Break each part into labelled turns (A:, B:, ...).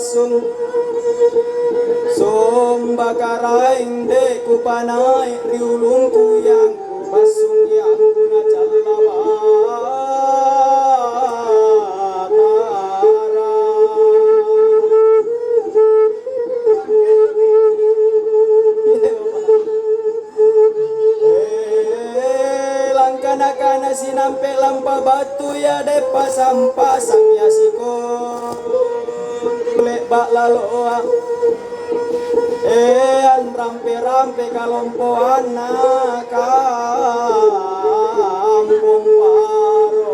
A: basung sombakarain de kupanai riulungku yang basung yang guna kana sinampe lampa batu ya de pasang ya siko lek bak laloa an rampe kalompoan kampung paro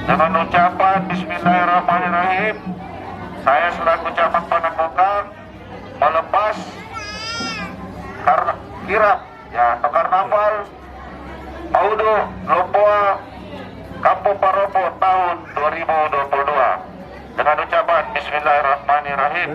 B: dengan ucapan Bismillahirrahmanirrahim, saya selaku camat Panembakan melepas kirap ya atau karnaval Audo Lompoa Kampung Paropo tahun 2022 dengan ucapan Bismillahirrahmanirrahim.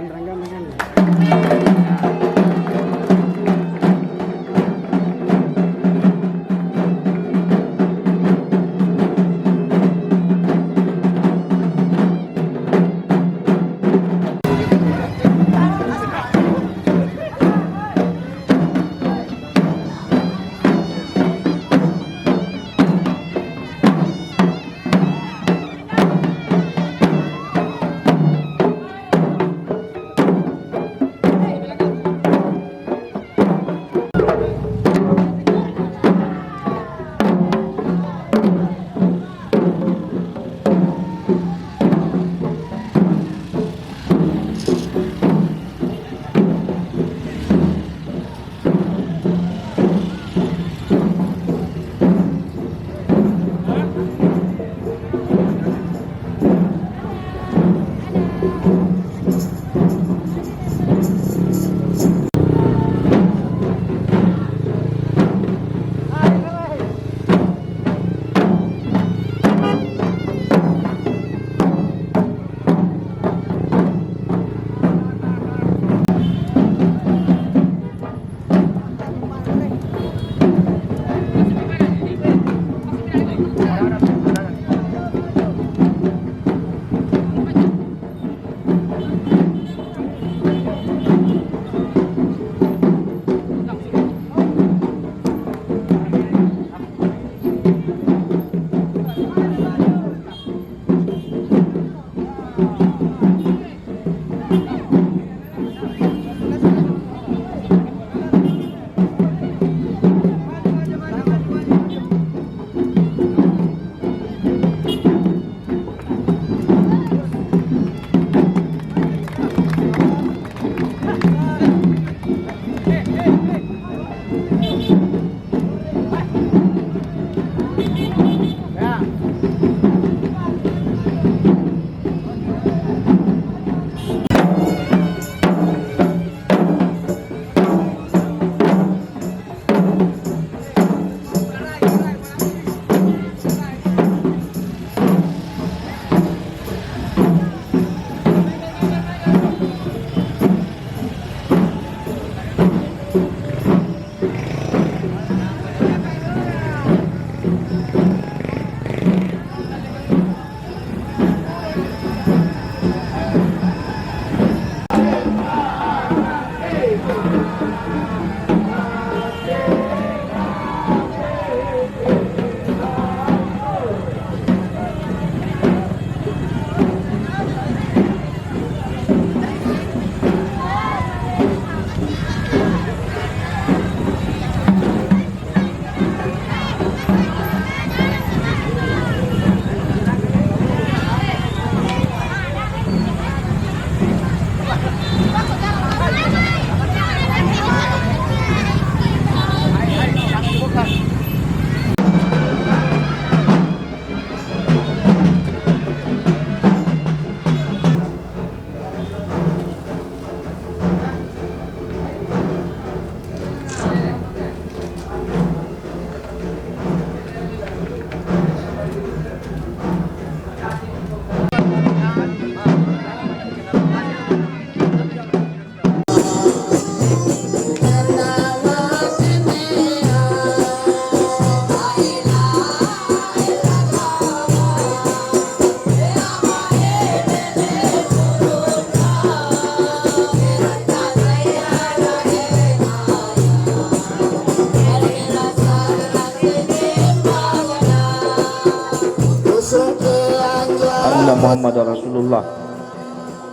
C: anna Muhammadar Rasulullah.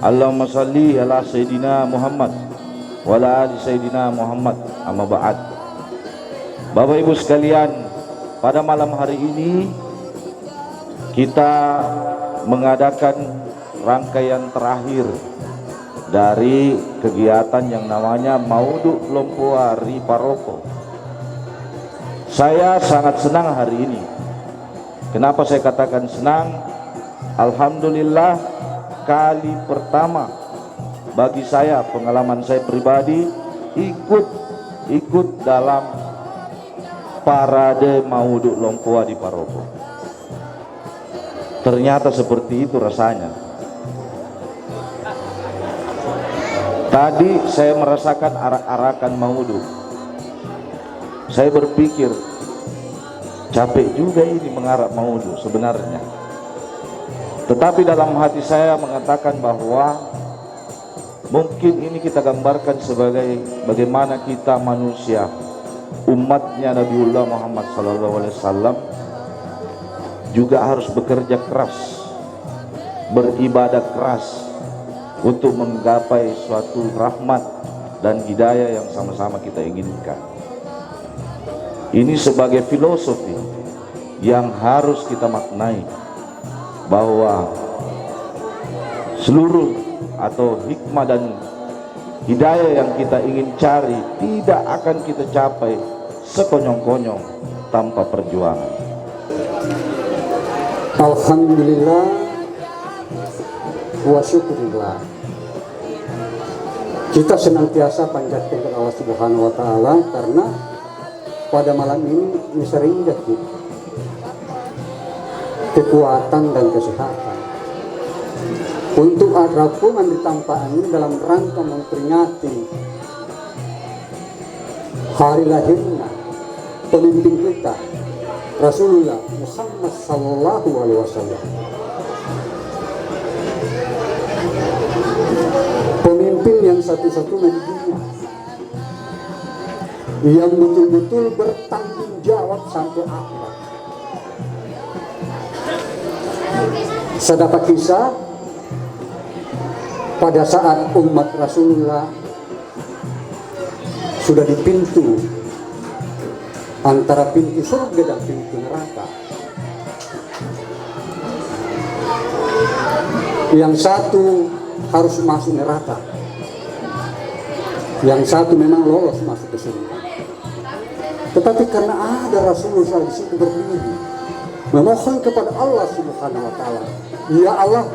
C: Allahumma salli ala Sayyidina Muhammad wa ala ali Sayyidina Muhammad. Amma ba'd. Bapak Ibu sekalian, pada malam hari ini kita mengadakan rangkaian terakhir dari kegiatan yang namanya Maudhu Lompoa Ri Paropo. Saya sangat senang hari ini. Kenapa saya katakan senang? Alhamdulillah, kali pertama bagi saya, pengalaman saya pribadi, ikut dalam parade Maudhu Lompoa di Paropo. Ternyata seperti itu rasanya. Tadi saya merasakan arak-arakan Maudhu. Saya berpikir, capek juga ini mengarak Maudhu sebenarnya. Tetapi dalam hati saya mengatakan bahwa mungkin ini kita gambarkan sebagai bagaimana kita manusia, umatnya Nabiullah Muhammad SAW, juga harus bekerja keras, beribadah keras untuk menggapai suatu rahmat dan hidayah yang sama-sama kita inginkan. Ini sebagai filosofi yang harus kita maknai, bahwa seluruh atau hikmah dan hidayah yang kita ingin cari tidak akan kita capai sekonyong-konyong tanpa perjuangan.
D: Alhamdulillah wa syukurillah. Kita senantiasa panjatkan kepada Allah Subhanahu wa taala karena pada malam ini sering jadi kekuatan dan kesehatan untuk arapungan ditampakkan dalam rangka memperingati hari lahirnya pemimpin kita Rasulullah Muhammad Sallallahu Alaihi Wasallam, pemimpin yang satu-satunya di dunia yang betul-betul bertanggung jawab sampai akhir. Sedapat kisah pada saat umat Rasulullah sudah di pintu antara pintu surga dan pintu neraka. Yang satu harus masuk neraka, yang satu memang lolos masuk ke surga. Tetapi karena ada Rasulullah di situ berdiri memohon kepada Allah Subhanahu wa taala, ya Allah,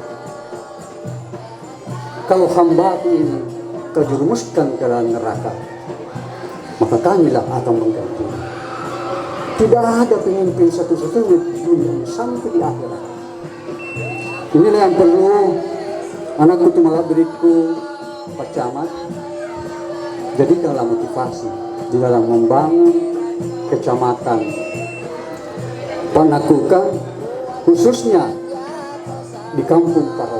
D: kalau hamba-Mu ini terjerumuskan ke dalam neraka, maka kamilah akan menggantinya. Tidak ada pemimpin satu-satunya di dunia sampai di akhirat. Inilah yang perlu anakku malah beriku Pak Camat, jadikanlah motivasi di dalam membangun kecamatan Panakukan, khususnya di kampung Paropo.